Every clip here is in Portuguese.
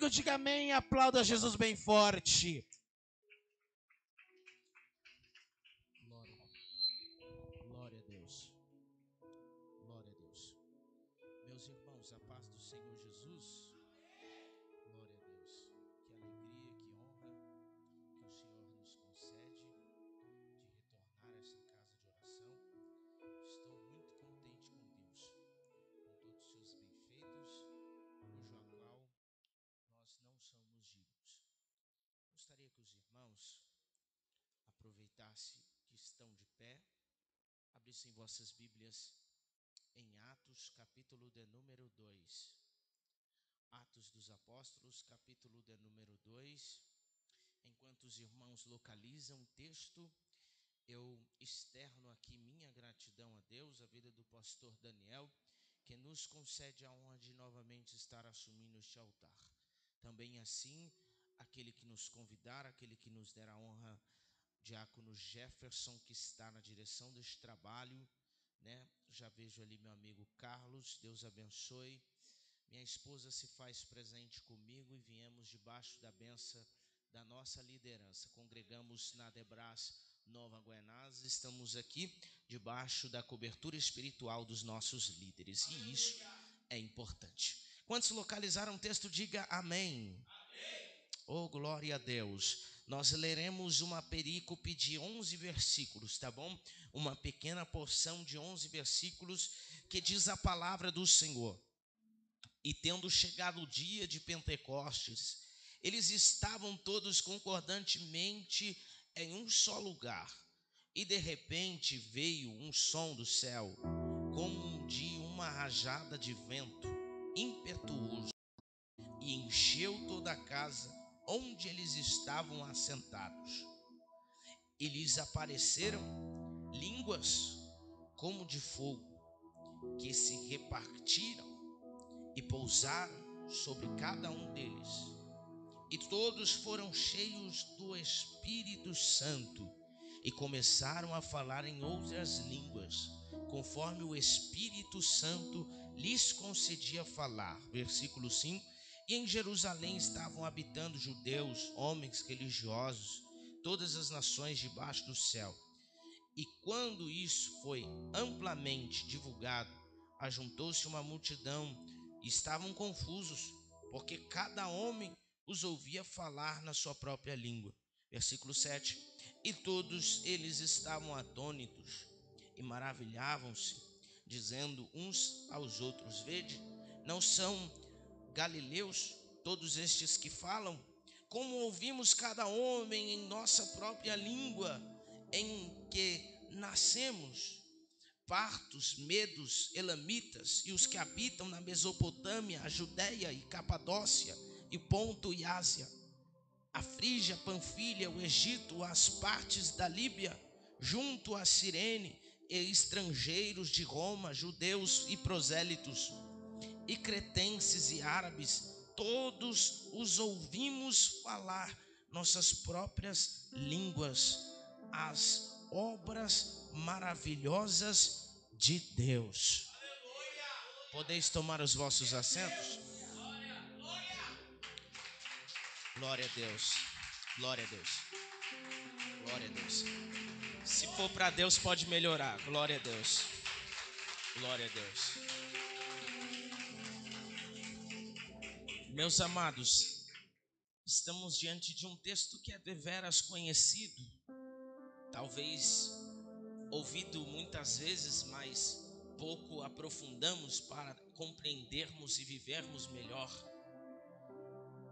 comigo, diga amém, aplauda Jesus bem forte. Glória a Deus. Glória a Deus. Meus irmãos, a paz do Senhor Jesus. Glória a Deus. Que alegria, que honra que o Senhor nos concede de retornar a essa casa de oração. Estou muito contente com Deus, com todos os seus benfeitos, cujo a qual nós não somos dignos. Gostaria que os irmãos aproveitassem que estão de pé, abrissem vossas Bíblias em Atos, capítulo de número 2. Atos dos Apóstolos, capítulo de número 2. Enquanto os irmãos localizam o texto, eu externo aqui minha gratidão a Deus, a vida do pastor Daniel, que nos concede a honra de novamente estar assumindo este altar. Também assim, aquele que nos convidar, aquele que nos der a honra, diácono Jefferson, que está na direção deste trabalho, né? Já vejo ali meu amigo Carlos, Deus abençoe. Minha esposa se faz presente comigo e viemos debaixo da bênção da nossa liderança. Congregamos na Debras Nova Guaianazes, estamos aqui debaixo da cobertura espiritual dos nossos líderes, e isso é importante. Quantos localizaram o texto, diga amém. Oh, glória a Deus. Nós leremos uma perícope de 11 versículos, tá bom? Uma pequena porção de 11 versículos que diz a palavra do Senhor. E tendo chegado o dia de Pentecostes, eles estavam todos concordantemente em um só lugar. E de repente veio um som do céu, como de uma rajada de vento impetuoso, e encheu toda a casa onde eles estavam assentados. E lhes apareceram línguas como de fogo, que se repartiram e pousaram sobre cada um deles. E todos foram cheios do Espírito Santo e começaram a falar em outras línguas, conforme o Espírito Santo lhes concedia falar. Versículo 5. E em Jerusalém estavam habitando judeus, homens religiosos, todas as nações debaixo do céu. E quando isso foi amplamente divulgado, ajuntou-se uma multidão e estavam confusos, porque cada homem os ouvia falar na sua própria língua. Versículo 7. E todos eles estavam atônitos e maravilhavam-se, dizendo uns aos outros: vede, não são galileus todos estes que falam? Como ouvimos cada homem em nossa própria língua em que nascemos? Partos, medos, elamitas e os que habitam na Mesopotâmia, a Judéia e Capadócia e Ponto e Ásia, a Frígia, Panfilha, o Egito, as partes da Líbia, junto a Cirene, e estrangeiros de Roma, judeus e prosélitos, e cretenses e árabes, todos os ouvimos falar nossas próprias línguas, as obras maravilhosas de Deus. Podeis tomar os vossos assentos? Glória a Deus, glória a Deus, glória a Deus. Se for para Deus, pode melhorar. Glória a Deus, glória a Deus. Meus amados, estamos diante de um texto que é deveras conhecido, talvez ouvido muitas vezes, mas pouco aprofundamos para compreendermos e vivermos melhor.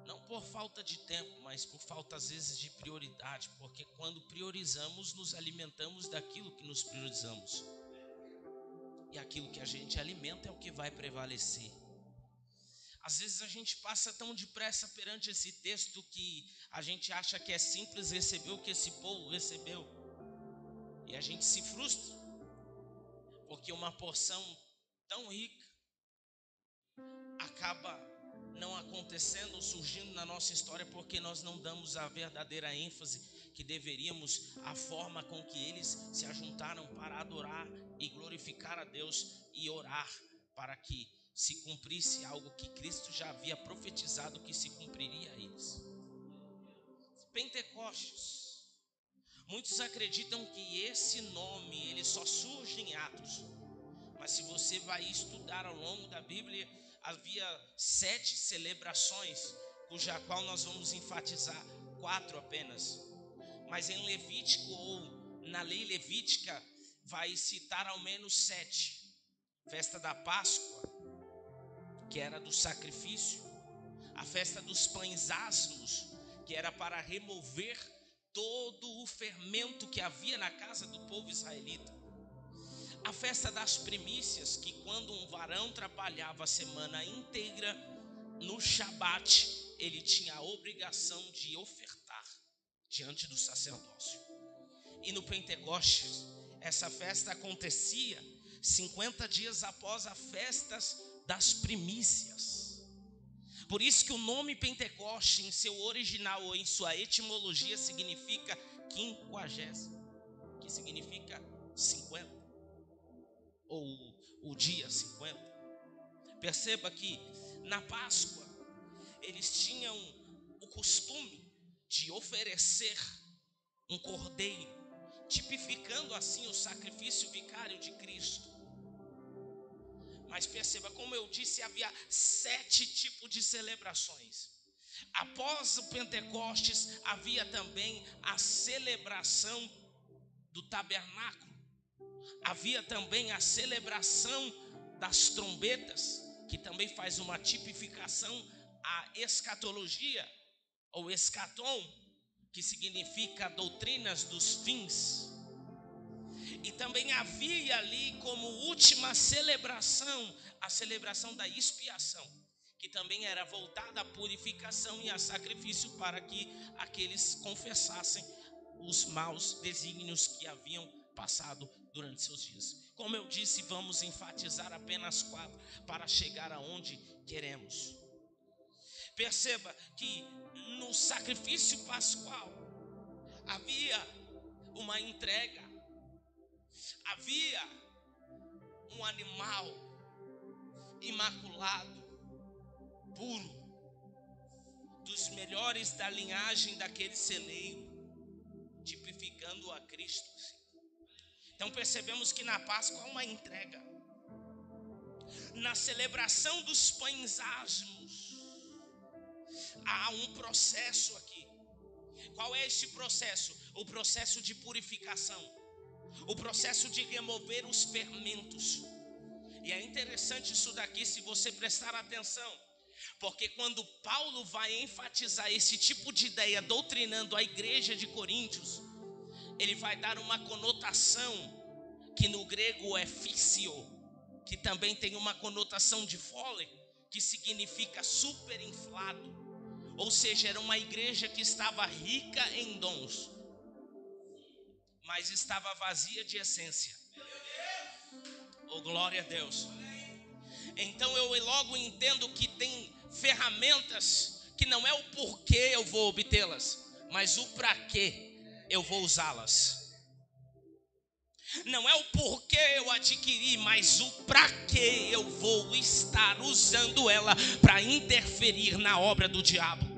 Não por falta de tempo, mas por falta às vezes de prioridade, porque quando priorizamos, nos alimentamos daquilo que nos priorizamos. E aquilo que a gente alimenta é o que vai prevalecer. Às vezes a gente passa tão depressa perante esse texto que a gente acha que é simples receber o que esse povo recebeu. E a gente se frustra, porque uma porção tão rica acaba não acontecendo, surgindo na nossa história, porque nós não damos a verdadeira ênfase que deveríamos à forma com que eles se ajuntaram para adorar e glorificar a Deus e orar para que se cumprisse algo que Cristo já havia profetizado que se Pentecostes. Muitos acreditam que esse nome ele só surge em Atos. Mas se você vai estudar ao longo da Bíblia, havia 7 celebrações, cuja qual nós vamos enfatizar 4 apenas. Mas em Levítico ou na lei levítica vai citar ao menos 7. Festa da Páscoa, que era do sacrifício. A festa dos pães asmos, que era para remover todo o fermento que havia na casa do povo israelita. A festa das primícias, que quando um varão trabalhava a semana inteira, no Shabat, ele tinha a obrigação de ofertar diante do sacerdócio. E no Pentecostes, essa festa acontecia 50 dias após a festa das primícias. Por isso que o nome Pentecoste, em seu original ou em sua etimologia, significa 50, que significa 50. Ou o dia 50. Perceba que na Páscoa eles tinham o costume de oferecer um cordeiro, tipificando assim o sacrifício vicário de Cristo. Mas perceba, como eu disse, havia 7 tipos de celebrações. Após o Pentecostes havia também a celebração do tabernáculo. Havia também a celebração das trombetas, que também faz uma tipificação à escatologia, ou escatom, que significa doutrinas dos fins. E também havia ali como última celebração, a celebração da expiação, que também era voltada à purificação e a sacrifício para que aqueles confessassem os maus desígnios que haviam passado durante seus dias. Como eu disse, vamos enfatizar apenas 4 para chegar aonde queremos. Perceba que no sacrifício pascual havia uma entrega, havia um animal imaculado, puro, dos melhores da linhagem daquele celeiro, tipificando a Cristo. Então percebemos que na Páscoa há uma entrega. Na celebração dos pães asmos há um processo aqui. Qual é esse processo? O processo de purificação, o processo de remover os fermentos. E é interessante isso daqui, se você prestar atenção, porque quando Paulo vai enfatizar esse tipo de ideia doutrinando a igreja de Coríntios, ele vai dar uma conotação que no grego é físio, que também tem uma conotação de fole, que significa superinflado. Ou seja, era uma igreja que estava rica em dons, mas estava vazia de essência. Oh, glória a Deus. Então eu logo entendo que tem ferramentas que não é o porquê eu vou obtê-las, mas o para quê eu vou usá-las. Não é o porquê eu adquiri, mas o para que eu vou estar usando ela para interferir na obra do diabo.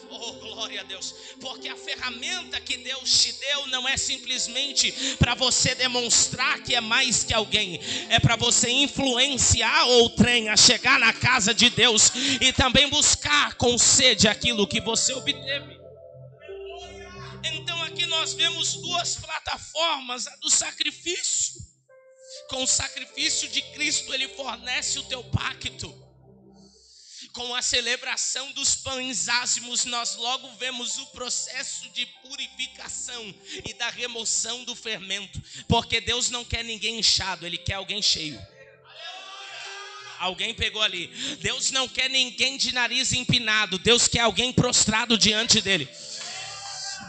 Oh, glória a Deus. Porque a ferramenta que Deus te deu não é simplesmente para você demonstrar que é mais que alguém. É para você influenciar outrem a chegar na casa de Deus e também buscar com sede aquilo que você obteve. Então aqui nós vemos 2 plataformas, a do sacrifício. Com o sacrifício de Cristo ele fornece o teu pacto. Com a celebração dos pães ázimos nós logo vemos o processo de purificação e da remoção do fermento. Porque Deus não quer ninguém inchado, Ele quer alguém cheio. Alguém pegou ali. Deus não quer ninguém de nariz empinado, Deus quer alguém prostrado diante dele.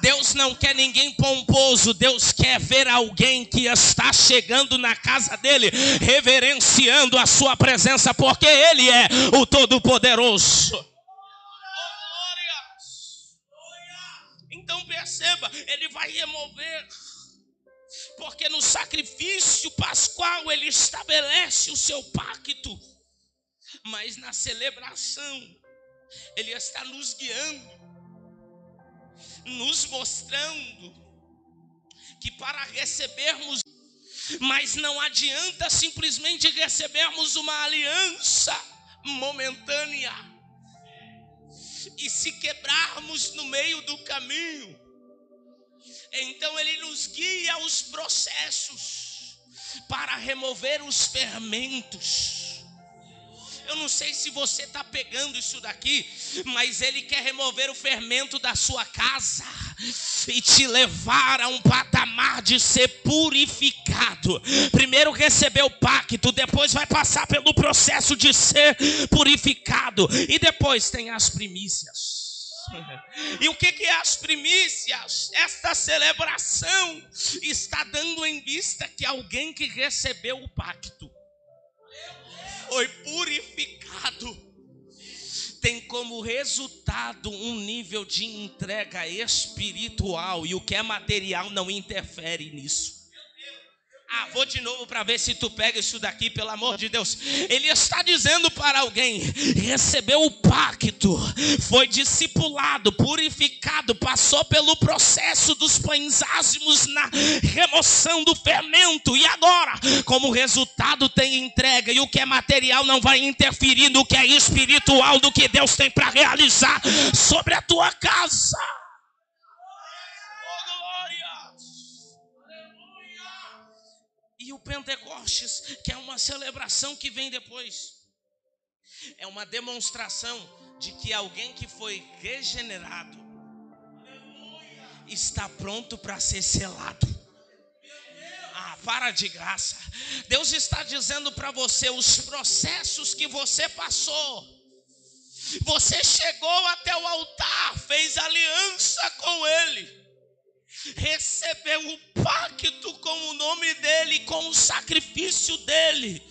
Deus não quer ninguém pomposo, Deus quer ver alguém que está chegando na casa dele, reverenciando a sua presença, porque ele é o Todo-Poderoso. Então perceba, ele vai remover, porque no sacrifício pascual ele estabelece o seu pacto, mas na celebração ele está nos guiando. nos mostrando que para recebermos, mas não adianta simplesmente recebermos uma aliança momentânea e se quebrarmos no meio do caminho. Então ele nos guia aos processos para remover os fermentos. Eu não sei se você está pegando isso daqui, mas ele quer remover o fermento da sua casa e te levar a um patamar de ser purificado. Primeiro receber o pacto, depois vai passar pelo processo de ser purificado, e depois tem as primícias. E o que é as primícias? Esta celebração está dando em vista que alguém que recebeu o pacto foi purificado, tem como resultado um nível de entrega espiritual, e o que é material não interfere nisso. Vou de novo para ver se tu pega isso daqui, pelo amor de Deus. Ele está dizendo para alguém: recebeu o pacto, foi discipulado, purificado, passou pelo processo dos pães ázimos na remoção do fermento, e agora, como resultado, tem entrega, e o que é material não vai interferir no que é espiritual, do que Deus tem para realizar sobre a tua casa. E o Pentecostes, que é uma celebração que vem depois, é uma demonstração de que alguém que foi regenerado está pronto para ser selado. Para de graça. Deus está dizendo para você: os processos que você passou, você chegou até o altar, fez aliança com Ele, recebeu o pacto com o nome dele, com o sacrifício dele.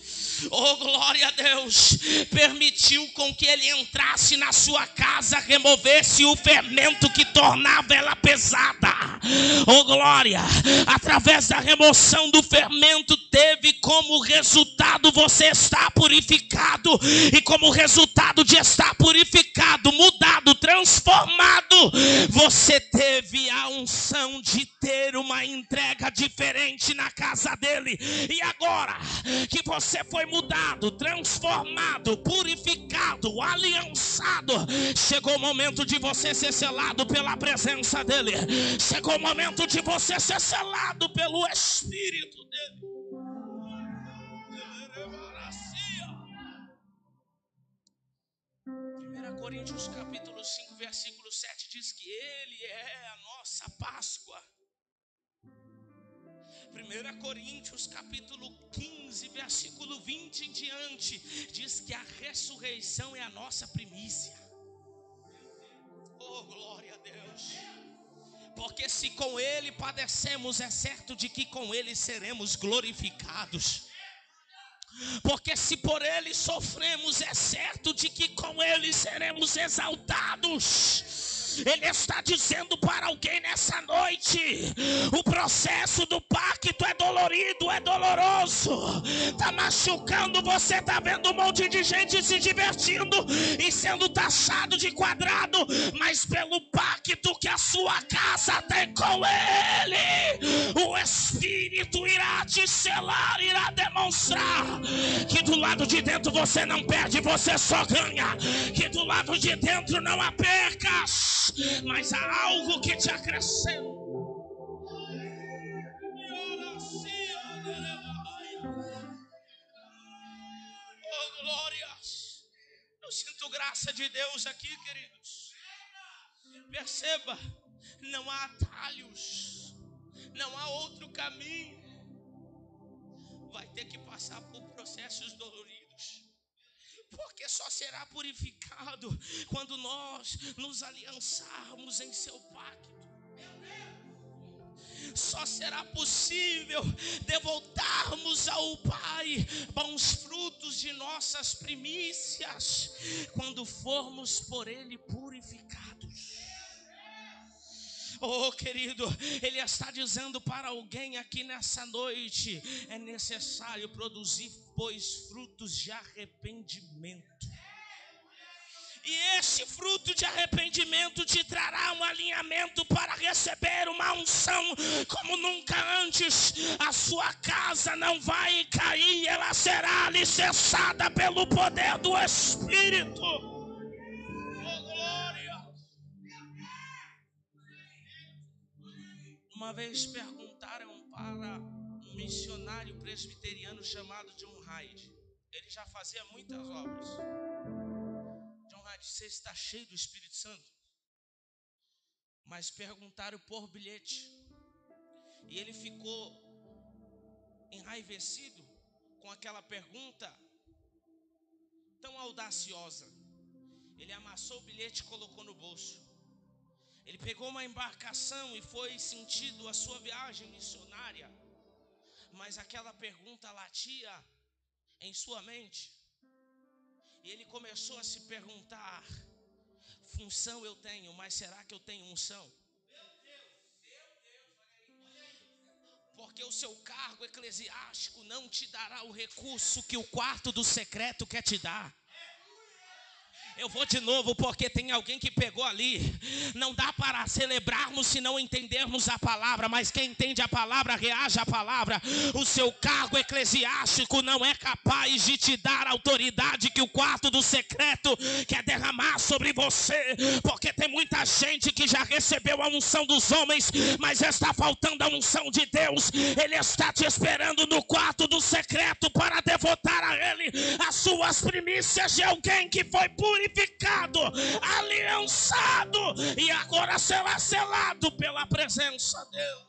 Oh, glória a Deus. Permitiu com que ele entrasse na sua casa, removesse o fermento que tornava ela pesada. Oh, glória. Através da remoção do fermento, teve como resultado você estar purificado. E como resultado de estar purificado, mudado, transformado, você teve a unção de ter uma entrega diferente na casa dele. E agora que você foi mudado, transformado, purificado, aliançado, chegou o momento de você ser selado pela presença dele. Chegou o momento de você ser selado pelo Espírito dele. 1 Coríntios capítulo 5, versículo 7 diz que ele é a nossa Páscoa. 1 Coríntios capítulo 15, versículo 20 em diante, diz que a ressurreição é a nossa primícia. Oh, glória a Deus. Porque se com ele padecemos, é certo de que com ele seremos glorificados. Porque se por ele sofremos, é certo de que com ele seremos exaltados. Ele está dizendo para alguém nessa noite: o processo do pacto é dolorido, é doloroso, está machucando, você está vendo um monte de gente se divertindo e sendo taxado de quadrado, mas pelo pacto que a sua casa tem com ele, o Espírito irá te selar, irá demonstrar que do lado de dentro você não perde, você só ganha, que do lado de dentro não há percas, mas há algo que te acrescenta. Oh, glórias. Eu sinto graça de Deus aqui, queridos. Perceba, não há atalhos, não há outro caminho. Vai ter que passar por processos doloridos, porque só será purificado quando nós nos aliançarmos em seu pacto. Só será possível devoltarmos ao Pai bons frutos de nossas primícias quando formos por Ele purificados. Oh, querido, Ele está dizendo para alguém aqui nessa noite: é necessário produzir, pois, frutos de arrependimento. E esse fruto de arrependimento te trará um alinhamento para uma unção como nunca antes. A sua casa não vai cair, ela será alicerçada pelo poder do Espírito. Oh, glória! Uma vez perguntaram para um missionário presbiteriano chamado John Hyde. Ele já fazia muitas obras. John Hyde, você está cheio do Espírito Santo? Mas perguntaram por bilhete. E ele ficou enraivecido com aquela pergunta tão audaciosa. Ele amassou o bilhete e colocou no bolso. Ele pegou uma embarcação e foi sentido a sua viagem missionária. Mas aquela pergunta latia em sua mente. E ele começou a se perguntar: função eu tenho, mas será que eu tenho unção? Porque o seu cargo eclesiástico não te dará o recurso que o quarto do secreto quer te dar. Eu vou de novo, porque tem alguém que pegou ali. Não dá para celebrarmos se não entendermos a palavra, mas quem entende a palavra reage à palavra. O seu cargo eclesiástico não é capaz de te dar a autoridade que o quarto do secreto quer derramar sobre você, porque tem muita gente que já recebeu a unção dos homens, mas está faltando a unção de Deus. Ele está te esperando no quarto do secreto para devotar a Ele as suas primícias de alguém que foi purificado, aliançado e agora será selado pela presença dele.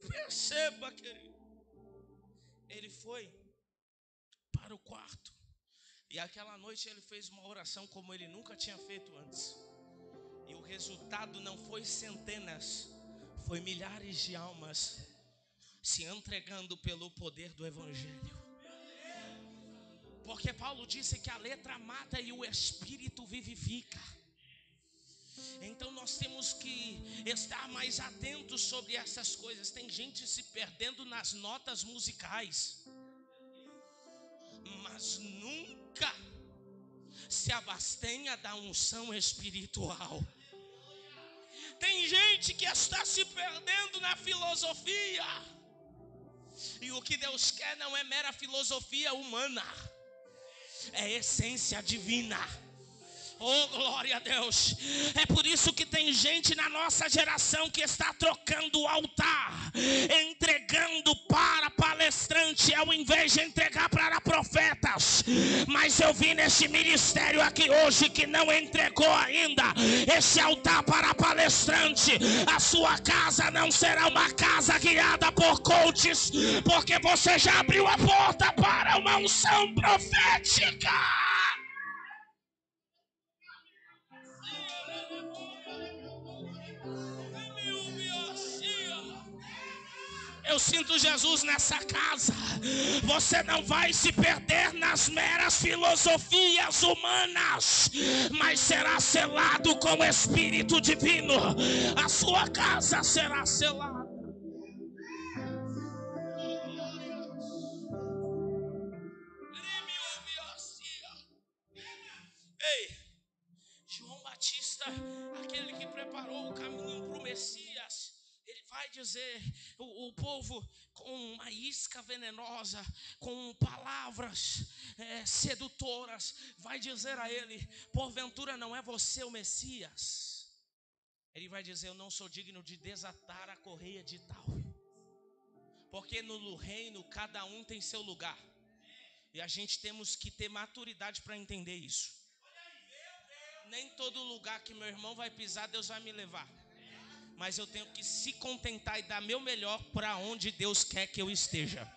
Perceba, querido. Ele foi para o quarto e aquela noite ele fez uma oração como ele nunca tinha feito antes. E o resultado não foi centenas, foi milhares de almas se entregando pelo poder do Evangelho. Porque Paulo disse que a letra mata e o Espírito vivifica. Então nós temos que estar mais atentos sobre essas coisas. Tem gente se perdendo nas notas musicais, mas nunca se abastenha da unção espiritual. Tem gente que está se perdendo na filosofia. E o que Deus quer não é mera filosofia humana, é essência divina. Oh, glória a Deus. É por isso que tem gente na nossa geração que está trocando o altar, entregando para palestrante ao invés de entregar para profetas. Mas eu vi neste ministério aqui hoje que não entregou ainda esse altar para palestrante. A sua casa não será uma casa guiada por coaches, porque você já abriu a porta para uma unção profética. Eu sinto Jesus nessa casa. Você não vai se perder nas meras filosofias humanas, mas será selado com o Espírito Divino. A sua casa será selada. Ei, João Batista, aquele que preparou o caminho para o Messias, ele vai dizer, o povo com uma isca venenosa, com palavras sedutoras, vai dizer a ele: porventura não é você o Messias? Ele vai dizer: eu não sou digno de desatar a correia de tal. Porque no reino cada um tem seu lugar, e a gente temos que ter maturidade para entender isso. Nem todo lugar que meu irmão vai pisar Deus vai me levar, mas eu tenho que se contentar e dar meu melhor para onde Deus quer que eu esteja.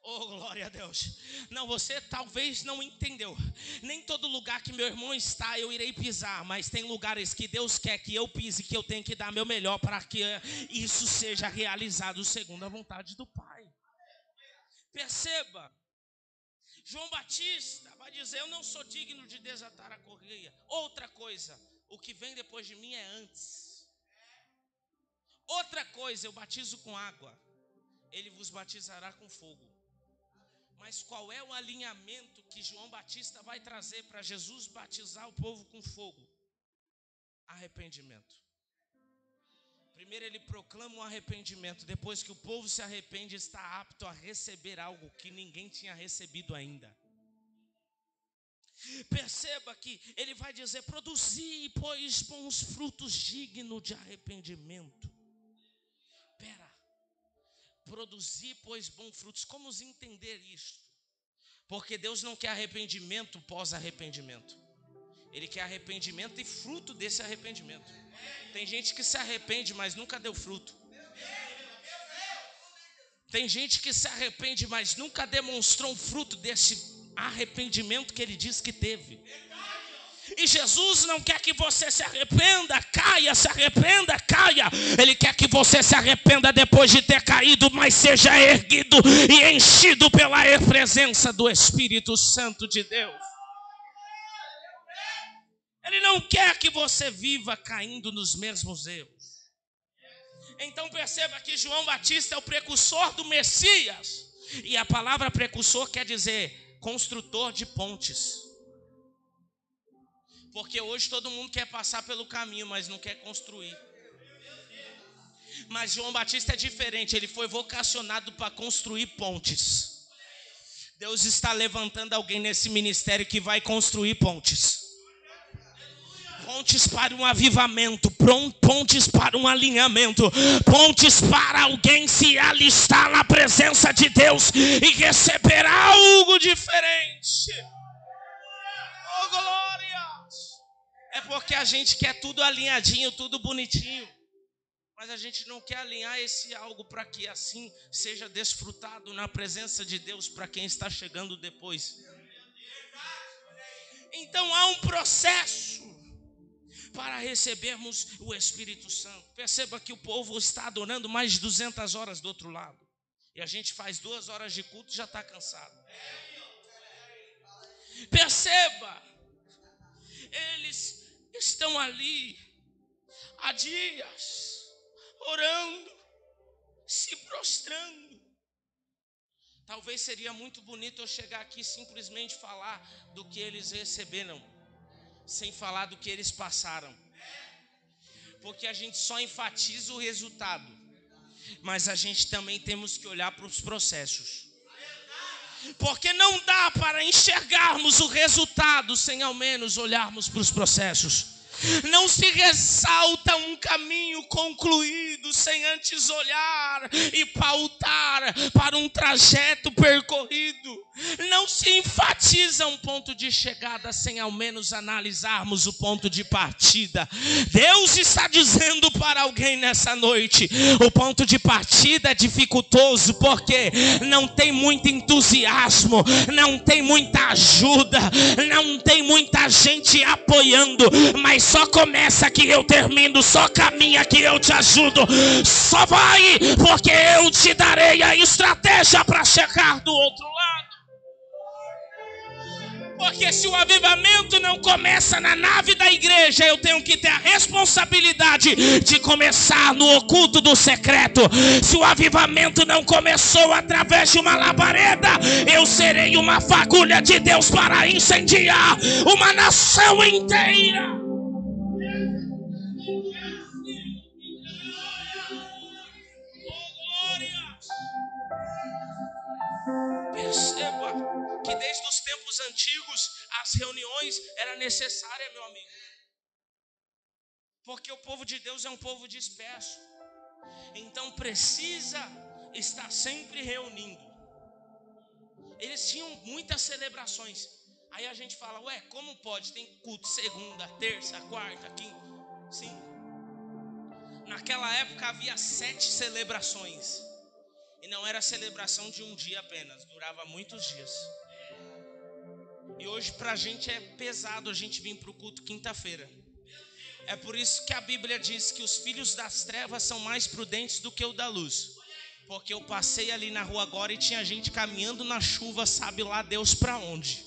Oh, glória a Deus. Não, você talvez não entendeu. Nem todo lugar que meu irmão está eu irei pisar, mas tem lugares que Deus quer que eu pise, que eu tenho que dar meu melhor para que isso seja realizado segundo a vontade do Pai. Perceba, João Batista vai dizer: eu não sou digno de desatar a correia. Outra coisa, o que vem depois de mim é antes. Outra coisa, eu batizo com água, ele vos batizará com fogo. Mas qual é o alinhamento que João Batista vai trazer para Jesus batizar o povo com fogo? Arrependimento. Primeiro ele proclama o arrependimento. Depois que o povo se arrepende, está apto a receber algo que ninguém tinha recebido ainda. Perceba que ele vai dizer: produzi, pois, bons frutos dignos de arrependimento. Produzir, pois, bons frutos. Como entender isto? Porque Deus não quer arrependimento pós-arrependimento. Ele quer arrependimento e fruto desse arrependimento. Tem gente que se arrepende, mas nunca deu fruto. Tem gente que se arrepende, mas nunca demonstrou um fruto desse arrependimento que ele diz que teve. E Jesus não quer que você se arrependa, caia, se arrependa, caia. Ele quer que você se arrependa depois de ter caído, mas seja erguido e enchido pela presença do Espírito Santo de Deus. Ele não quer que você viva caindo nos mesmos erros. Então perceba que João Batista é o precursor do Messias. E a palavra precursor quer dizer construtor de pontes. Porque hoje todo mundo quer passar pelo caminho, mas não quer construir. Mas João Batista é diferente, ele foi vocacionado para construir pontes. Deus está levantando alguém nesse ministério que vai construir pontes. Pontes para um avivamento, pontes para um alinhamento, pontes para alguém se alistar na presença de Deus e receber algo diferente. Oh, glória! É porque a gente quer tudo alinhadinho, tudo bonitinho. Mas a gente não quer alinhar esse algo para que assim seja desfrutado na presença de Deus para quem está chegando depois. Então há um processo para recebermos o Espírito Santo. Perceba que o povo está adorando mais de 200 horas do outro lado. E a gente faz 2 horas de culto e já está cansado. Perceba, eles estão ali há dias, orando, se prostrando. Talvez seria muito bonito eu chegar aqui e simplesmente falar do que eles receberam, sem falar do que eles passaram. Porque a gente só enfatiza o resultado, mas a gente também temos que olhar para os processos. Porque não dá para enxergarmos o resultado sem ao menos olharmos para os processos. Não se ressalta um caminho concluído sem antes olhar e pautar para um trajeto percorrido. Não se enfatiza um ponto de chegada sem ao menos analisarmos o ponto de partida. Deus está dizendo para alguém nessa noite: o ponto de partida é dificultoso porque não tem muito entusiasmo, não tem muita ajuda, não tem muita gente apoiando, mas só começa que eu termino, só caminha que eu te ajudo, só vai porque eu te darei a estratégia para chegar do outro lado. Porque se o avivamento não começa na nave da igreja, eu tenho que ter a responsabilidade de começar no oculto do secreto. Se o avivamento não começou através de uma labareda, eu serei uma fagulha de Deus para incendiar uma nação inteira. Perceba que desde os tempos antigos as reuniões eram necessárias, meu amigo. Porque o povo de Deus é um povo disperso. Então precisa estar sempre reunindo. Eles tinham muitas celebrações. Aí a gente fala: ué, como pode? Tem culto segunda, terça, quarta, quinta. Sim. Naquela época havia 7 celebrações. E não era celebração de um dia apenas, durava muitos dias. E hoje pra gente é pesado a gente vir pro culto quinta-feira. É por isso que a Bíblia diz que os filhos das trevas são mais prudentes do que o da luz. Porque eu passei ali na rua agora e tinha gente caminhando na chuva, sabe lá Deus pra onde.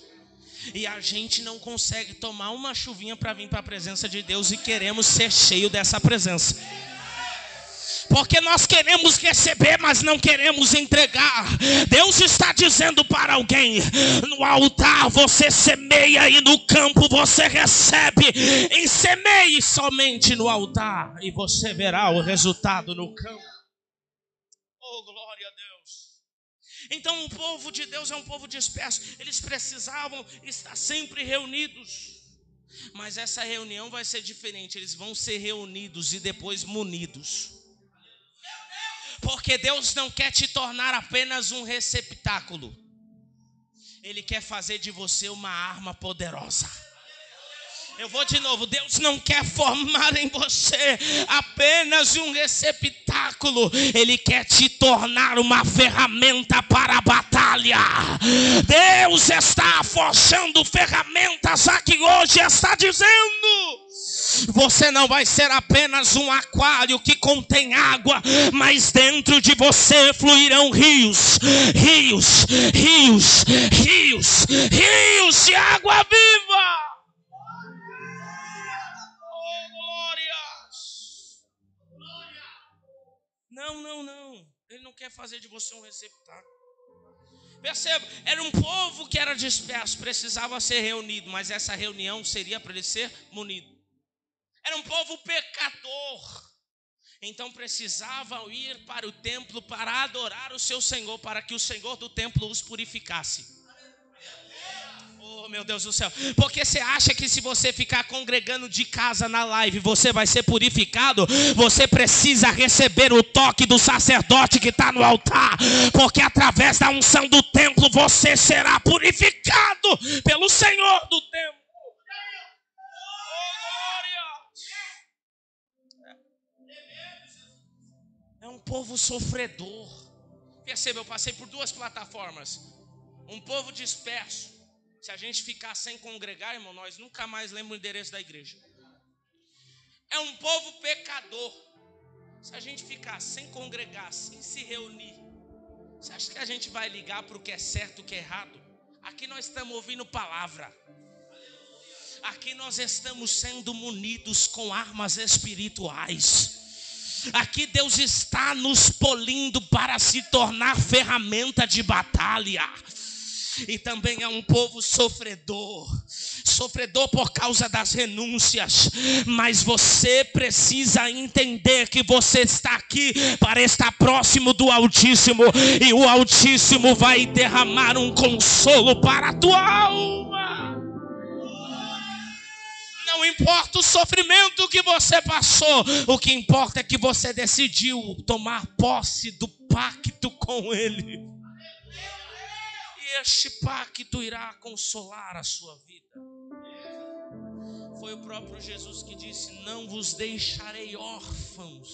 E a gente não consegue tomar uma chuvinha para vir para a presença de Deus e queremos ser cheio dessa presença. Porque nós queremos receber, mas não queremos entregar. Deus está dizendo para alguém: no altar você semeia e no campo você recebe. Semeie somente no altar e você verá o resultado no campo. Oh, glória a Deus. Então o povo de Deus é um povo disperso. Eles precisavam estar sempre reunidos. Mas essa reunião vai ser diferente. Eles vão ser reunidos e depois munidos. Porque Deus não quer te tornar apenas um receptáculo. Ele quer fazer de você uma arma poderosa. Eu vou de novo. Deus não quer formar em você apenas um receptáculo. Ele quer te tornar uma ferramenta para a batalha. Deus está forjando ferramentas aqui hoje. Está dizendo: você não vai ser apenas um aquário que contém água, mas dentro de você fluirão rios, rios, rios, rios, rios de água viva. Não. Ele não quer fazer de você um receptáculo. Perceba, era um povo que era disperso, precisava ser reunido, mas essa reunião seria para ele ser munido. Era um povo pecador, então precisavam ir para o templo para adorar o seu Senhor, para que o Senhor do templo os purificasse. Oh, meu Deus do céu. Porque você acha que se você ficar congregando de casa na live, você vai ser purificado? Você precisa receber o toque do sacerdote que está no altar. Porque através da unção do templo, você será purificado pelo Senhor do templo. É um povo sofredor. Perceba, eu passei por 2 plataformas. Um povo disperso. Se a gente ficar sem congregar, irmão, nós nunca mais lembramos o endereço da igreja. É um povo pecador. Se a gente ficar sem congregar, sem se reunir, você acha que a gente vai ligar para o que é certo e o que é errado? Aqui nós estamos ouvindo palavra. Aqui nós estamos sendo munidos com armas espirituais. Aqui Deus está nos polindo para se tornar ferramenta de batalha. E também é um povo sofredor. Sofredor por causa das renúncias. Mas você precisa entender que você está aqui para estar próximo do Altíssimo. E o Altíssimo vai derramar um consolo para a tua alma. Não importa o sofrimento que você passou. O que importa é que você decidiu tomar posse do pacto com Ele. Este pacto irá consolar a sua vida. Foi o próprio Jesus que disse: não vos deixarei órfãos,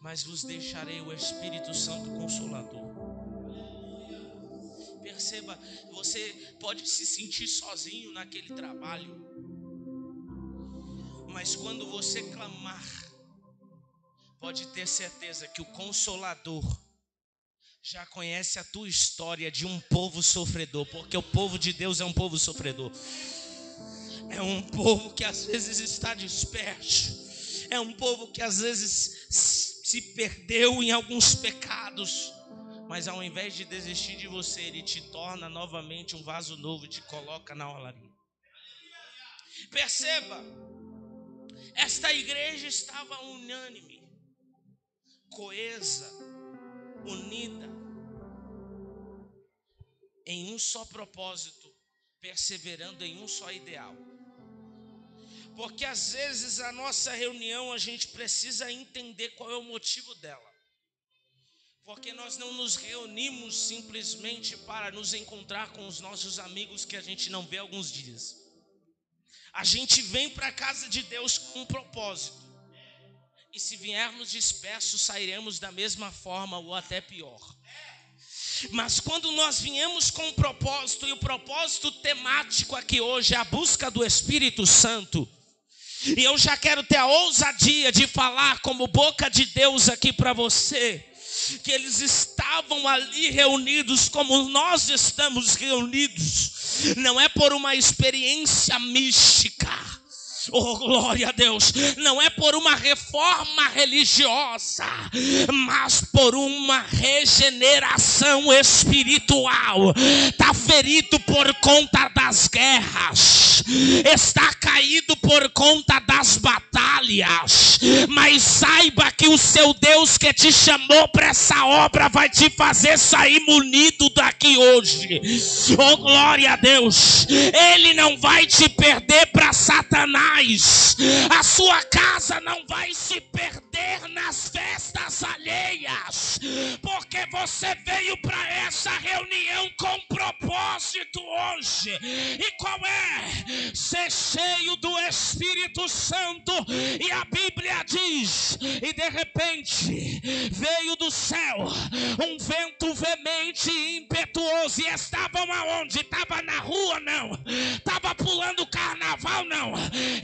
mas vos deixarei o Espírito Santo Consolador. Perceba, você pode se sentir sozinho naquele trabalho, mas quando você clamar, pode ter certeza que o Consolador já conhece a tua história de um povo sofredor, porque o povo de Deus é um povo sofredor. É um povo que às vezes está disperso. É um povo que às vezes se perdeu em alguns pecados. Mas ao invés de desistir de você, Ele te torna novamente um vaso novo e te coloca na olaria. Perceba, esta igreja estava unânime, coesa, unida, em um só propósito, perseverando em um só ideal. Porque às vezes a nossa reunião a gente precisa entender qual é o motivo dela. Porque nós não nos reunimos simplesmente para nos encontrar com os nossos amigos que a gente não vê há alguns dias. A gente vem para a casa de Deus com um propósito. E se viermos dispersos, sairemos da mesma forma ou até pior. Mas quando nós viemos com um propósito, e o propósito temático aqui hoje é a busca do Espírito Santo, e eu já quero ter a ousadia de falar como boca de Deus aqui para você, que eles estavam ali reunidos como nós estamos reunidos, não é por uma experiência mística, Oh, glória a Deus. Não é por uma reforma religiosa, mas por uma regeneração espiritual. Está ferido por conta das guerras, está caído por conta das batalhas, mas saiba que o seu Deus que te chamou para essa obra vai te fazer sair munido daqui hoje. Oh, glória a Deus. Ele não vai te perder para Satanás. A sua casa não vai se perder nas festas alheias, porque você veio para essa reunião com propósito hoje. E qual é? Ser cheio do Espírito Santo. E a Bíblia diz: e de repente veio do céu um vento veemente e impetuoso. E estavam aonde? Estava na rua? Não. Estava pulando carnaval? Não.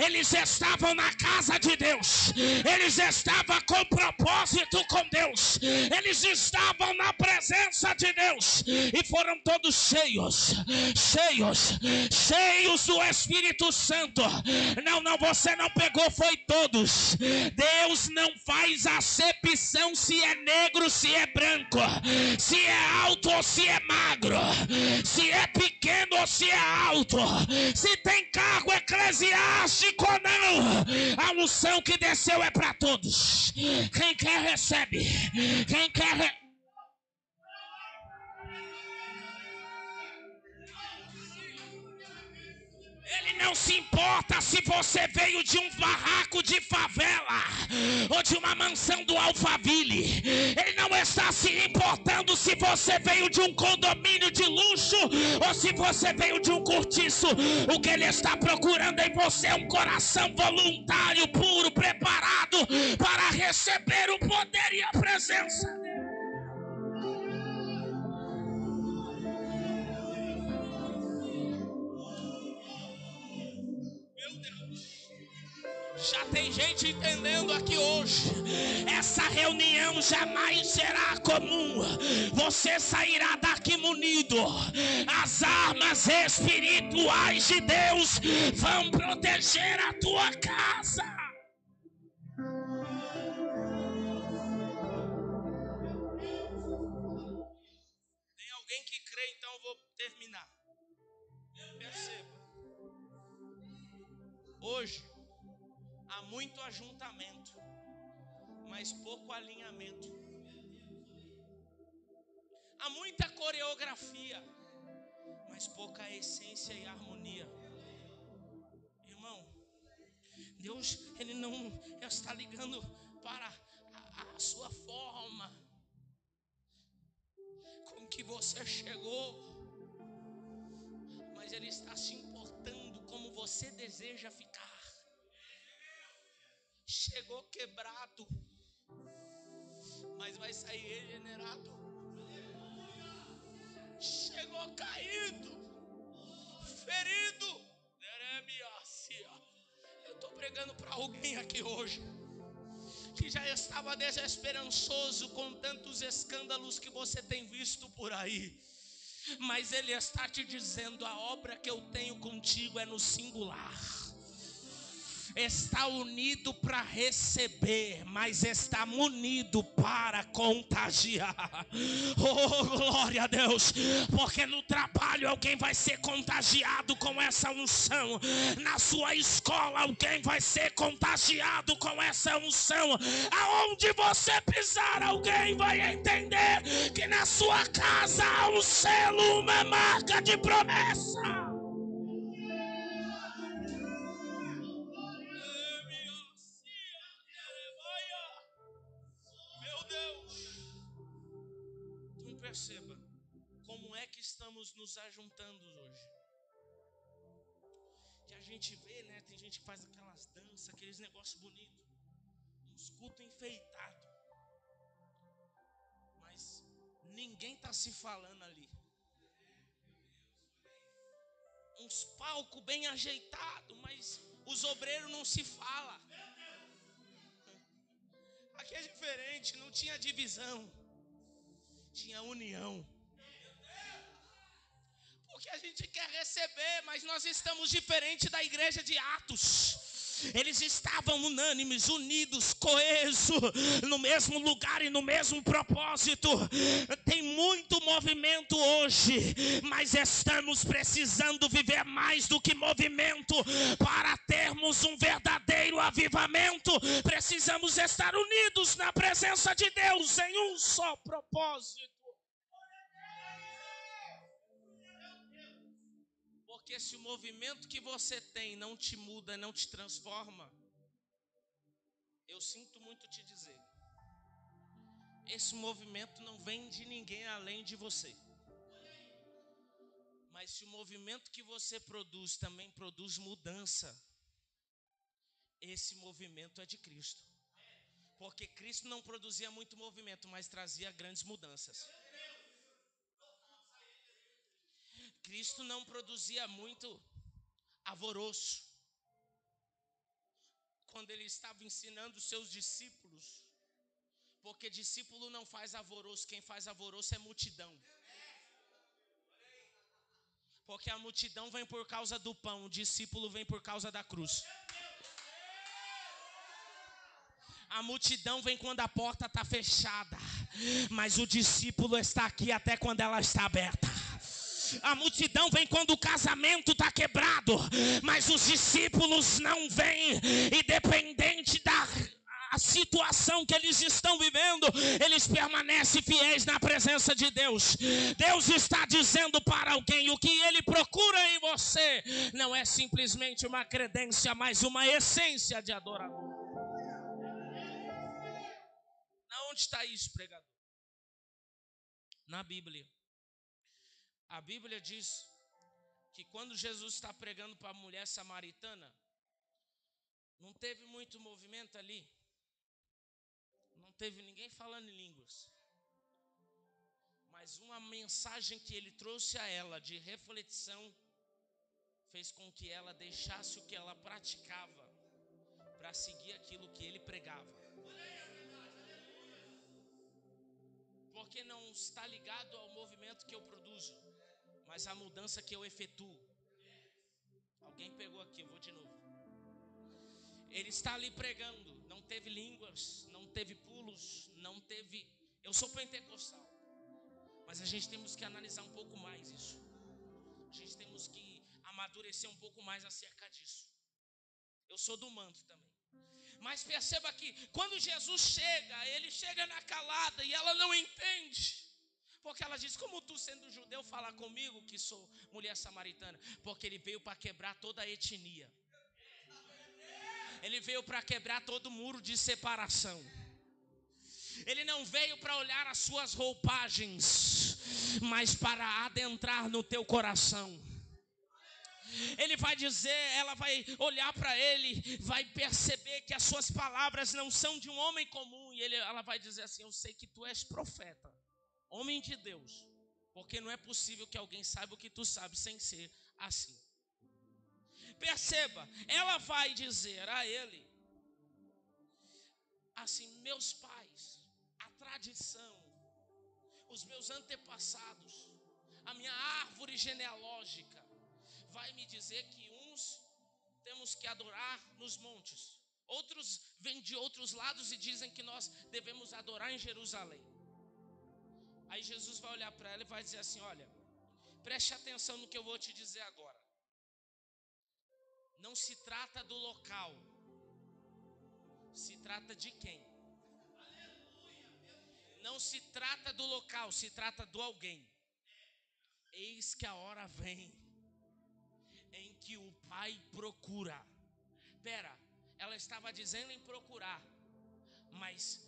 Eles estavam na casa de Deus. Eles estavam com propósito com Deus. Eles estavam na presença de Deus. E foram todos cheios do Espírito Santo. Não, você não pegou, foi todos. Deus não faz acepção se é negro, se é branco, se é alto ou se é magro, se é pequeno ou se é alto, se tem cargo eclesiástico ou não. A unção que desceu é para todos. Quem quer recebe. Quem quer Ele não se importa se você veio de um barraco de favela ou de uma mansão do Alphaville. Ele não está se importando se você veio de um condomínio de luxo ou se você veio de um cortiço. O que ele está procurando em você é um coração voluntário, puro, preparado para receber o poder e a presença dele. Já tem gente entendendo aqui hoje. Essa reunião jamais será comum. Você sairá daqui munido. As armas espirituais de Deus vão proteger a tua casa. Tem alguém que crê, então eu vou terminar. Perceba. Hoje há muito ajuntamento, mas pouco alinhamento. Há muita coreografia, mas pouca essência e harmonia. Irmão, Deus, Ele não está ligando para a sua forma com que você chegou, mas Ele está se importando como você deseja ficar. Chegou quebrado, mas vai sair regenerado. Chegou caído, ferido. Eu estou pregando para alguém aqui hoje que já estava desesperançoso com tantos escândalos que você tem visto por aí. Mas Ele está te dizendo: a obra que eu tenho contigo é no singular. Está unido para receber, mas está munido para contagiar. Oh, glória a Deus. Porque no trabalho alguém vai ser contagiado com essa unção. Na sua escola alguém vai ser contagiado com essa unção. Aonde você pisar alguém vai entender que na sua casa há um selo, uma marca de promessa. Perceba como é que estamos nos ajuntando hoje. Que a gente vê, né? Tem gente que faz aquelas danças, aqueles negócios bonitos, uns cultos enfeitados, mas ninguém está se falando ali. Uns palcos bem ajeitados, mas os obreiros não se falam. Aqui é diferente, não tinha divisão, tinha união. Porque a gente quer receber, mas nós estamos diferente da igreja de Atos. Eles estavam unânimes, unidos, coesos, no mesmo lugar e no mesmo propósito. Tem muito movimento hoje, mas estamos precisando viver mais do que movimento. Para termos um verdadeiro avivamento, precisamos estar unidos na presença de Deus em um só propósito. Porque se o movimento que você tem não te muda, não te transforma, eu sinto muito te dizer, esse movimento não vem de ninguém além de você. Mas se o movimento que você produz também produz mudança, esse movimento é de Cristo. Porque Cristo não produzia muito movimento, mas trazia grandes mudanças. Cristo não produzia muito alvoroço. Quando ele estava ensinando os seus discípulos, porque discípulo não faz alvoroço, quem faz alvoroço é multidão. Porque a multidão vem por causa do pão, o discípulo vem por causa da cruz. A multidão vem quando a porta está fechada, mas o discípulo está aqui até quando ela está aberta. A multidão vem quando o casamento está quebrado, mas os discípulos não vêm, independente da situação que eles estão vivendo, eles permanecem fiéis na presença de Deus. Deus está dizendo para alguém: o que ele procura em você não é simplesmente uma credência, mas uma essência de adorador. Onde está isso, pregador? Na Bíblia. A Bíblia diz que quando Jesus está pregando para a mulher samaritana, não teve muito movimento ali. Não teve ninguém falando em línguas. Mas uma mensagem que ele trouxe a ela de reflexão fez com que ela deixasse o que ela praticava para seguir aquilo que ele pregava. Porque não está ligado ao movimento que eu produzo, mas à mudança que eu efetuo. Alguém pegou aqui, eu vou de novo. Ele está ali pregando, não teve línguas, não teve pulos, não teve... Eu sou pentecostal, mas a gente temos que analisar um pouco mais isso. A gente temos que amadurecer um pouco mais acerca disso. Eu sou do manto também. Mas perceba que quando Jesus chega, ele chega na calada e ela não entende. Porque ela diz: como tu, sendo judeu, fala comigo que sou mulher samaritana? Porque ele veio para quebrar toda a etnia. Ele veio para quebrar todo muro de separação. Ele não veio para olhar as suas roupagens, mas para adentrar no teu coração. Ele vai dizer, ela vai olhar para ele, vai perceber que as suas palavras não são de um homem comum. E ela vai dizer assim: eu sei que tu és profeta, homem de Deus, porque não é possível que alguém saiba o que tu sabes sem ser assim. Perceba, ela vai dizer a ele assim: meus pais, a tradição, os meus antepassados, a minha árvore genealógica vai me dizer que uns temos que adorar nos montes, outros vêm de outros lados e dizem que nós devemos adorar em Jerusalém. Aí Jesus vai olhar para ela e vai dizer assim: olha, preste atenção no que eu vou te dizer agora. Não se trata do local, se trata de quem. Não se trata do local, se trata do alguém. Eis que a hora vem em que o Pai procura. Ela estava dizendo em procurar, mas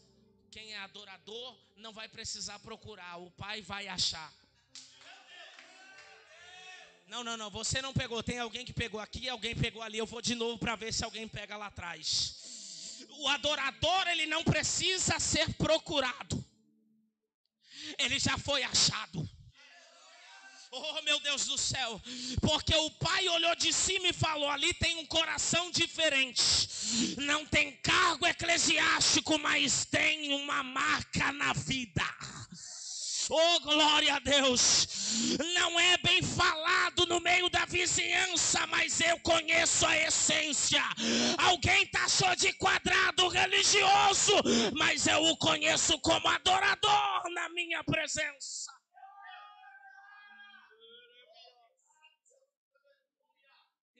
quem é adorador não vai precisar procurar, o Pai vai achar. Não, você não pegou, tem alguém que pegou aqui, alguém pegou ali, eu vou de novo para ver se alguém pega lá atrás. O adorador, ele não precisa ser procurado, ele já foi achado. Oh, meu Deus do céu, porque o Pai olhou de cima e falou: ali tem um coração diferente, não tem cargo eclesiástico, mas tem uma marca na vida. Oh, glória a Deus. Não é bem falado no meio da vizinhança, mas eu conheço conheço a essência. Alguém taxou de quadrado religioso, mas eu o conheço como adorador na minha presença.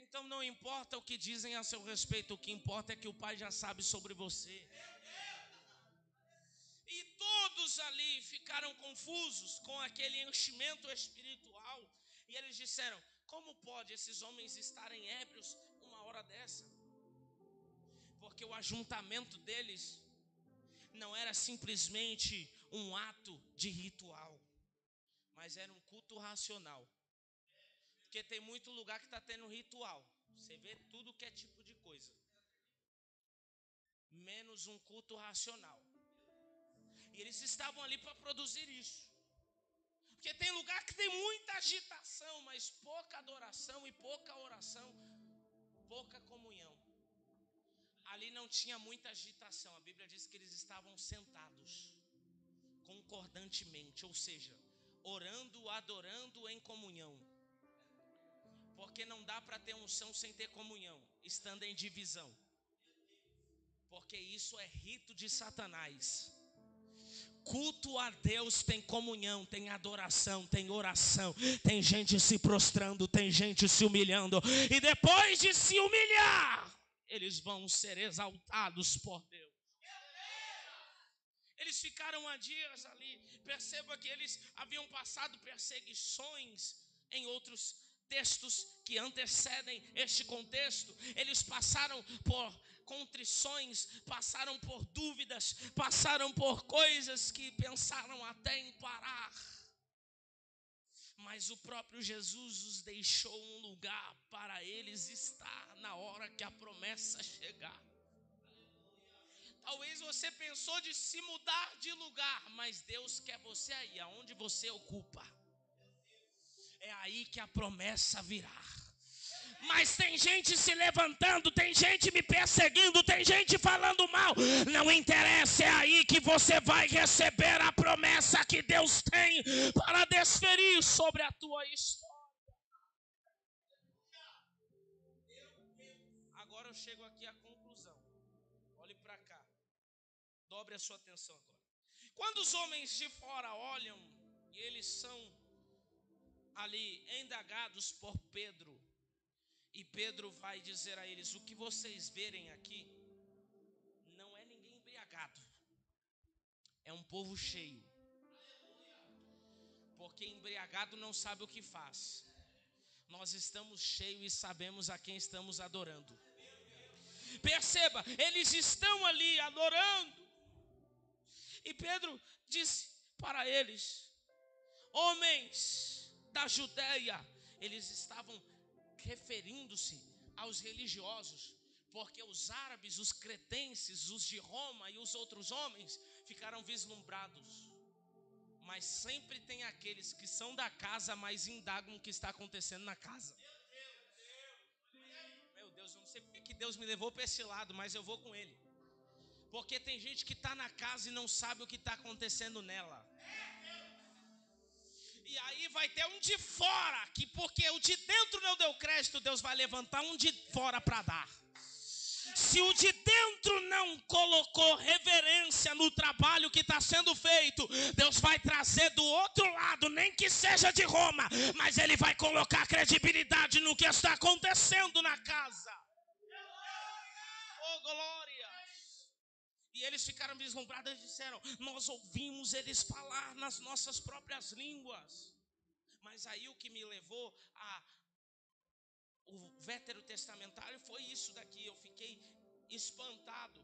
Então não importa o que dizem a seu respeito, o que importa é que o Pai já sabe sobre você. E todos ali ficaram confusos com aquele enchimento espiritual. E eles disseram: como pode esses homens estarem ébrios uma hora dessa? Porque o ajuntamento deles não era simplesmente um ato de ritual, mas era um culto racional. Porque tem muito lugar que está tendo ritual. Você vê tudo que é tipo de coisa, menos um culto racional. E eles estavam ali para produzir isso. Porque tem lugar que tem muita agitação, mas pouca adoração e pouca oração, pouca comunhão. Ali não tinha muita agitação. A Bíblia diz que eles estavam sentados concordantemente, ou seja, orando, adorando em comunhão. Porque não dá para ter unção sem ter comunhão, estando em divisão. Porque isso é rito de Satanás. Culto a Deus tem comunhão, tem adoração, tem oração, tem gente se prostrando, tem gente se humilhando. E depois de se humilhar, eles vão ser exaltados por Deus. Eles ficaram há dias ali. Perceba que eles haviam passado perseguições em outros textos que antecedem este contexto. Eles passaram por contrições, passaram por dúvidas, passaram por coisas que pensaram até em parar. Mas o próprio Jesus os deixou um lugar para eles estar na hora que a promessa chegar. Talvez você pensou de se mudar de lugar, mas Deus quer você aí, aonde você ocupa. É aí que a promessa virá. Mas tem gente se levantando, tem gente me perseguindo, tem gente falando mal. Não interessa, é aí que você vai receber a promessa que Deus tem para desferir sobre a tua história. Agora eu chego aqui à conclusão. Olhe para cá. Dobre a sua atenção agora. Quando os homens de fora olham e eles são ali indagados por Pedro, e Pedro vai dizer a eles: o que vocês verem aqui não é ninguém embriagado, é um povo cheio. Porque embriagado não sabe o que faz. Nós estamos cheios e sabemos a quem estamos adorando. Perceba, eles estão ali adorando. E Pedro disse para eles: homens da Judeia. Eles estavam referindo-se aos religiosos, porque os árabes, os cretenses, os de Roma e os outros homens ficaram vislumbrados. Mas sempre tem aqueles que são da casa, mas indagam o que está acontecendo na casa. Meu Deus, eu não sei porque que Deus me levou para esse lado, mas eu vou com ele. Porque tem gente que está na casa e não sabe o que está acontecendo nela. E aí vai ter um de fora, que porque o de dentro não deu crédito, Deus vai levantar um de fora para dar. Se o de dentro não colocou reverência no trabalho que está sendo feito, Deus vai trazer do outro lado, nem que seja de Roma, mas Ele vai colocar credibilidade no que está acontecendo na casa. Oh, glória! E eles ficaram vislumbrados e disseram: nós ouvimos eles falar nas nossas próprias línguas. Mas aí o que me levou o veterotestamentário foi isso daqui. Eu fiquei espantado,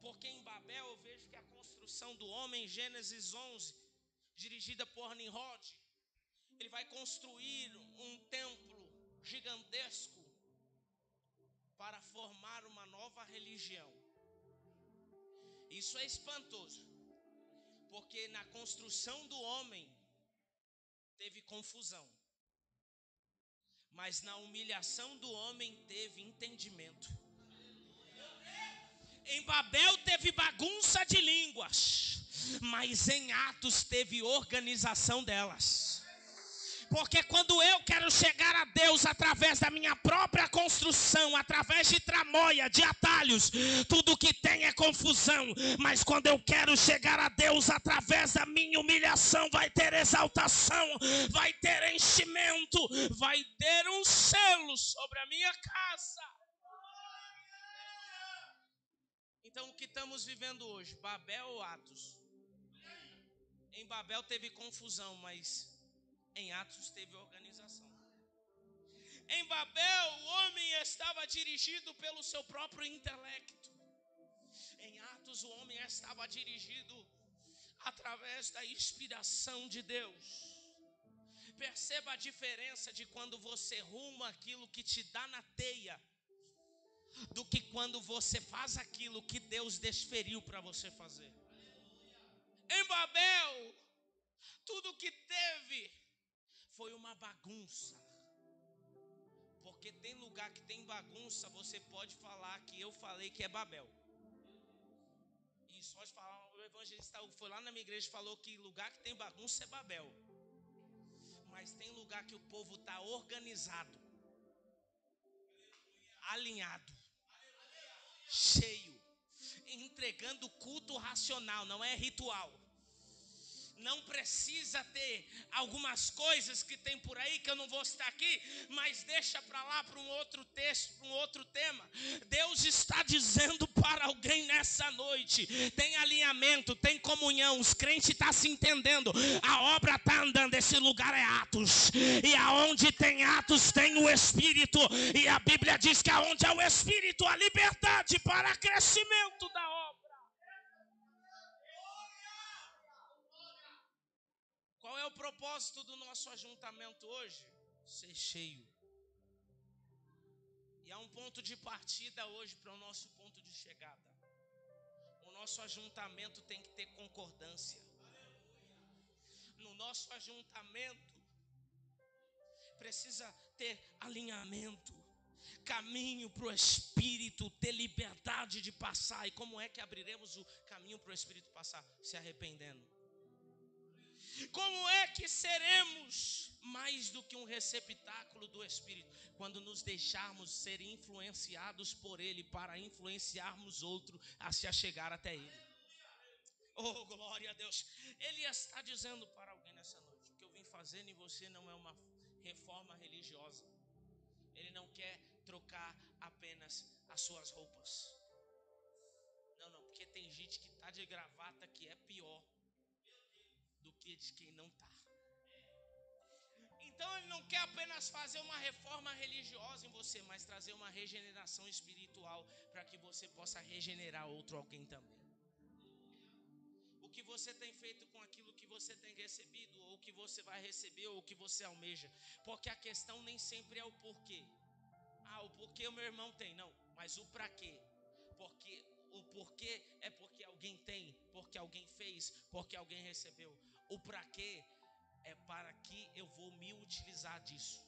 porque em Babel eu vejo que a construção do homem, Gênesis 11, dirigida por Nimrod, ele vai construir um templo gigantesco para formar uma nova religião. Isso é espantoso, porque na construção do homem teve confusão, mas na humilhação do homem teve entendimento. Em Babel teve bagunça de línguas, mas em Atos teve organização delas. Porque quando eu quero chegar a Deus através da minha própria construção, através de tramóia, de atalhos, tudo que tem é confusão. Mas quando eu quero chegar a Deus através da minha humilhação, vai ter exaltação, vai ter enchimento, vai ter um selo sobre a minha casa. Então o que estamos vivendo hoje? Babel ou Atos? Em Babel teve confusão, mas em Atos teve organização. Em Babel, o homem estava dirigido pelo seu próprio intelecto. Em Atos, o homem estava dirigido através da inspiração de Deus. Perceba a diferença de quando você ruma aquilo que te dá na teia, do que quando você faz aquilo que Deus desferiu para você fazer. Em Babel, tudo que teve foi uma bagunça. Porque tem lugar que tem bagunça, você pode falar que eu falei que é Babel. Isso, pode falar, o evangelista foi lá na minha igreja e falou que lugar que tem bagunça é Babel. Mas tem lugar que o povo está organizado, alinhado, cheio, entregando culto racional, não é ritual. Não precisa ter algumas coisas que tem por aí que eu não vou citar aqui, mas deixa para lá, para um outro texto, para um outro tema. Deus está dizendo para alguém nessa noite: tem alinhamento, tem comunhão, os crentes estão se entendendo, a obra está andando, esse lugar é Atos, e aonde tem Atos tem o Espírito, e a Bíblia diz que aonde há o Espírito há liberdade para crescimento da obra. Qual é o propósito do nosso ajuntamento hoje? Ser cheio. E há um ponto de partida hoje para o nosso ponto de chegada. O nosso ajuntamento tem que ter concordância. No nosso ajuntamento precisa ter alinhamento, caminho para o Espírito ter liberdade de passar. E como é que abriremos o caminho para o Espírito passar? Se arrependendo. Como é que seremos mais do que um receptáculo do Espírito? Quando nos deixarmos ser influenciados por Ele para influenciarmos outro a se achegar até Ele. Oh, glória a Deus. Ele está dizendo para alguém nessa noite: o que eu vim fazendo em você não é uma reforma religiosa. Ele não quer trocar apenas as suas roupas. Não, porque tem gente que está de gravata que é pior do que de quem não está. Então ele não quer apenas fazer uma reforma religiosa em você, mas trazer uma regeneração espiritual para que você possa regenerar outro alguém também. O que você tem feito com aquilo que você tem recebido, ou o que você vai receber, ou o que você almeja? Porque a questão nem sempre é o porquê. O porquê o meu irmão tem, não, mas o para quê? Porque o porquê é porque alguém tem, porque alguém fez, porque alguém recebeu. O para quê é para que eu vou me utilizar disso.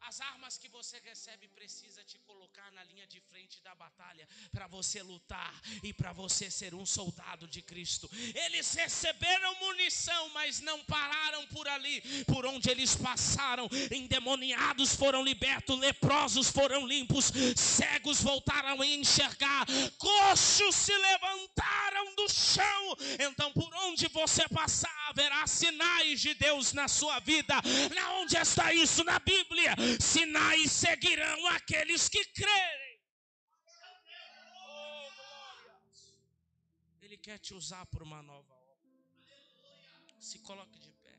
As armas que você recebe precisa te colocar na linha de frente da batalha para você lutar e para você ser um soldado de Cristo. Eles receberam munição, mas não pararam por ali. Por onde eles passaram, endemoniados foram libertos, leprosos foram limpos, cegos voltaram a enxergar, coxos se levantaram do chão. Então por onde você passar haverá sinais de Deus na sua vida. Na onde está isso na Bíblia? Sinais seguirão aqueles que crerem. Ele quer te usar por uma nova obra. Se coloque de pé.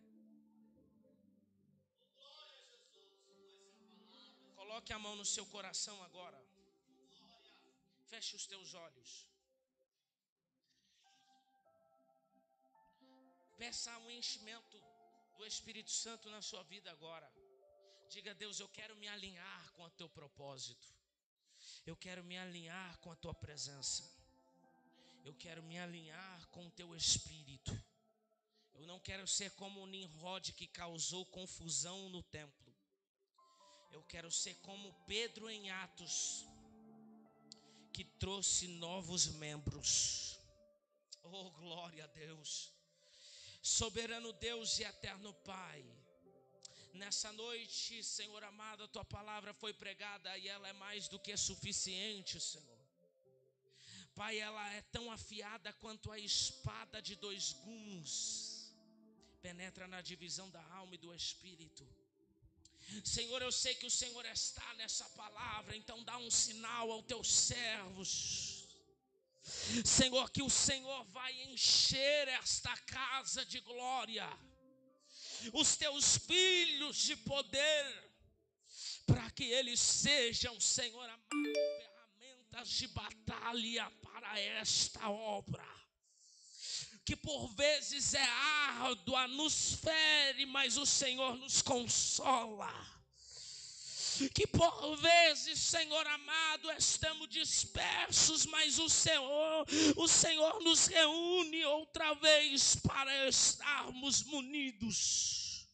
Coloque a mão no seu coração agora. Feche os teus olhos. Peça um enchimento do Espírito Santo na sua vida agora. Diga: Deus, eu quero me alinhar com o teu propósito. Eu quero me alinhar com a tua presença. Eu quero me alinhar com o teu Espírito. Eu não quero ser como o Nimrod que causou confusão no templo. Eu quero ser como Pedro em Atos, que trouxe novos membros. Oh, glória a Deus. Soberano Deus e eterno Pai, Nessa noite, Senhor amado, a tua palavra foi pregada e ela é mais do que suficiente, Senhor. Pai, ela é tão afiada quanto a espada de 2 gumes, penetra na divisão da alma e do espírito. Senhor, eu sei que o Senhor está nessa palavra, então dá um sinal aos teus servos, Senhor, que o Senhor vai encher esta casa de glória, os teus filhos de poder, para que eles sejam, Senhor amado, ferramentas de batalha para esta obra, que por vezes é árdua, nos fere, mas o Senhor nos consola. Que por vezes, Senhor amado, estamos dispersos, mas o Senhor nos reúne outra vez para estarmos munidos.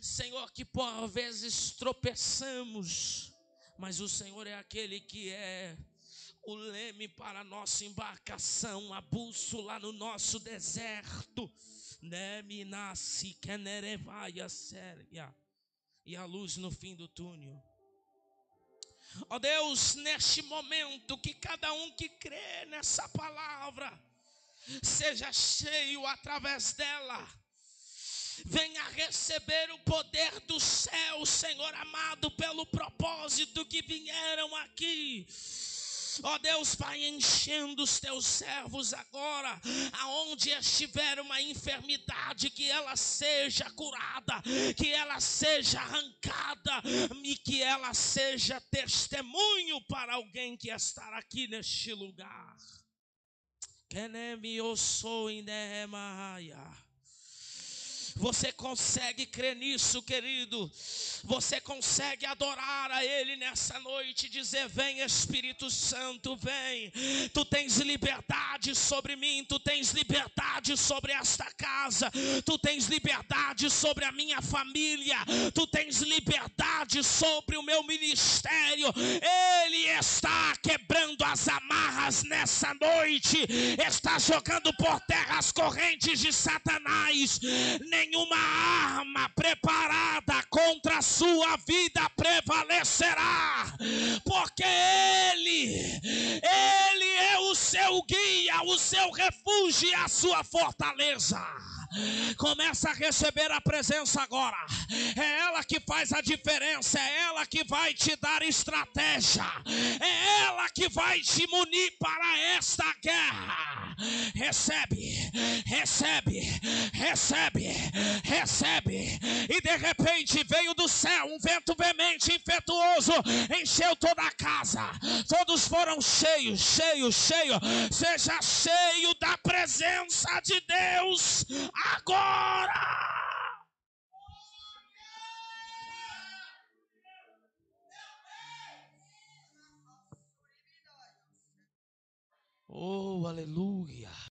Senhor, que por vezes tropeçamos, mas o Senhor é aquele que é o leme para a nossa embarcação, a bússola no nosso deserto, e a luz no fim do túnel. Ó Deus, neste momento, que cada um que crê nessa palavra seja cheio através dela, venha receber o poder do céu, Senhor amado, pelo propósito que vieram aqui. Ó Deus, Pai, enchendo os teus servos agora, aonde estiver uma enfermidade, que ela seja curada, que ela seja arrancada, e que ela seja testemunho para alguém que está aqui neste lugar. Você consegue crer nisso, querido? Você consegue adorar a Ele nessa noite, dizer: vem Espírito Santo, vem. Tu tens liberdade sobre mim, tu tens liberdade sobre esta casa, tu tens liberdade sobre a minha família, tu tens liberdade sobre o meu ministério. Ele está quebrando as amarras nessa noite, está jogando por terra as correntes de Satanás. Nenhuma arma preparada contra a sua vida prevalecerá, porque Ele é o seu guia, o seu refúgio e a sua fortaleza. Começa a receber a presença agora. É ela que faz a diferença, é ela que vai te dar estratégia, é ela que vai te munir para esta guerra. Recebe, recebe, recebe, recebe. E de repente veio do céu um vento veemente, impetuoso, encheu toda a casa. Todos foram cheios. Seja cheio da presença de Deus agora. Oh, aleluia.